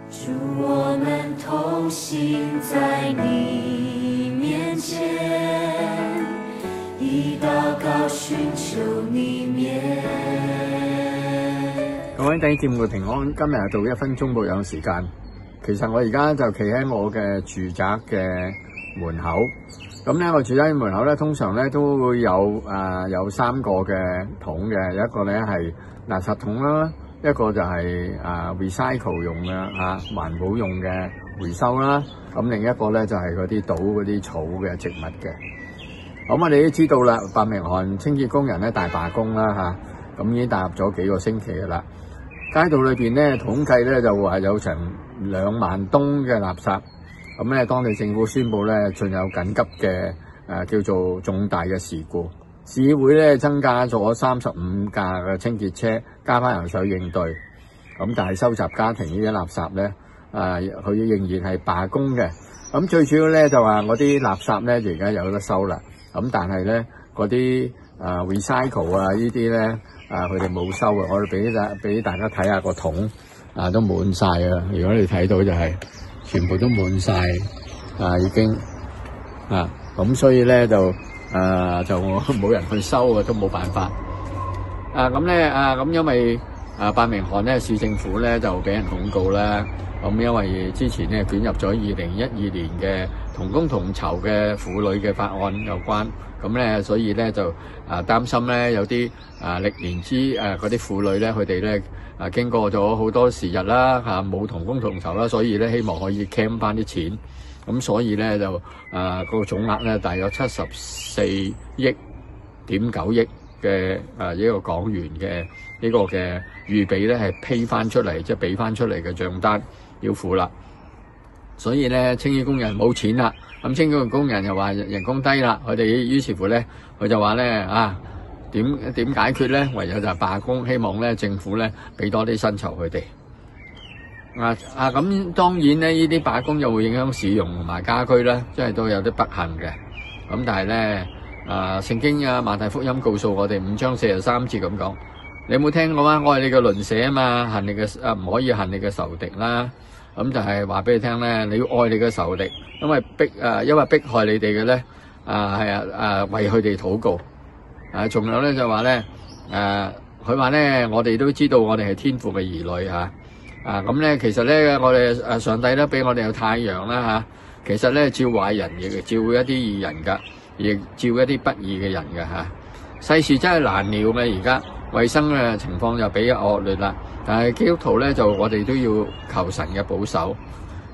主，我們同行在你面前，以禱告尋求你面。各位弟兄姊妹平安，今日到1分鐘牧養時間。其實我而家就企喺我嘅住宅嘅門口。咁咧，我住宅嘅門口咧，通常咧都會有3個嘅桶嘅，有一個咧係垃圾桶啦，一個就係recycle 用嘅環保用嘅回收啦。咁另一個咧就係嗰啲倒嗰啲草嘅植物嘅。咁我哋都知道啦，伯明翰清潔工人咧大罷工啦咁已經踏入咗幾個星期噶啦。街道裏邊咧統計咧就話有成2萬噸嘅垃圾。咁咧，當地政府宣布咧進入緊急嘅叫做重大嘅事故。市議會咧增加咗35架嘅清潔車，加翻人手應對。咁但係收集家庭呢啲垃圾咧，佢仍然係罷工嘅。咁最主要咧就話嗰啲垃圾咧而家有得收啦。咁但係咧嗰啲recycle 呢啲咧佢哋冇收啊。我哋俾大家睇下個桶都滿晒啊！如果你睇到就係全部都滿晒已經咁所以咧就冇人去收啊，都冇辦法咁因為伯明翰咧市政府咧就俾人控告啦。咁因為之前咧捲入咗2012年嘅同工同酬嘅婦女嘅法案有關，咁咧所以咧就擔心咧有啲歷年嗰啲婦女咧佢哋咧經過咗好多時日啦冇同工同酬啦，所以咧希望可以 claim 翻啲錢，咁所以咧就個總額咧大約74.9億嘅呢個港元嘅呢個嘅預備咧係批翻出嚟，即係俾翻出嚟嘅帳單要付啦。所以咧清潔工人冇錢啦，咁清潔工人又話人工低啦，佢哋於是乎咧佢就話咧點解決咧？唯有就係罷工，希望咧政府咧俾多啲薪酬佢哋。咁當然咧呢啲罷工又會影響市容同埋家居啦，即係都有啲不幸嘅。咁但係咧聖經馬太福音告訴我哋5章43節咁講，你有冇聽過啊？愛你嘅鄰舍啊嘛，恨你嘅唔可以恨你嘅仇敵啦。咁就係話俾你聽咧，你要愛你嘅仇敵，因為迫害你哋嘅咧為佢哋禱告。仲有咧就話咧佢話咧我哋都知道我哋係天父嘅兒女咁咧其實咧我哋上帝咧俾我哋有太陽啦其實咧照壞人亦照一啲義人噶，亦照一啲不義嘅人噶世事真係難料嘅，而家衛生嘅情況就比較惡劣啦。但係基督徒咧就我哋都要求神嘅保守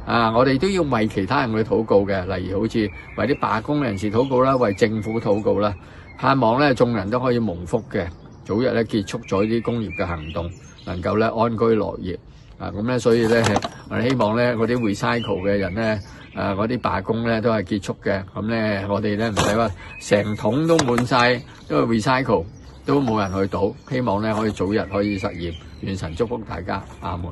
我哋都要為其他人去禱告嘅，例如好似為啲罷工人士禱告啦，為政府禱告啦，盼望咧眾人都可以蒙福嘅，早日咧結束咗啲工業嘅行動，能夠咧安居樂業咁咧，所以咧我哋希望咧嗰啲 recycle 嘅人咧嗰啲罷工咧都係結束嘅。咁咧我哋咧唔使話成桶都滿晒，因為 recycle 都冇人去倒，希望咧可以早日可以實現。願神祝福大家，阿門。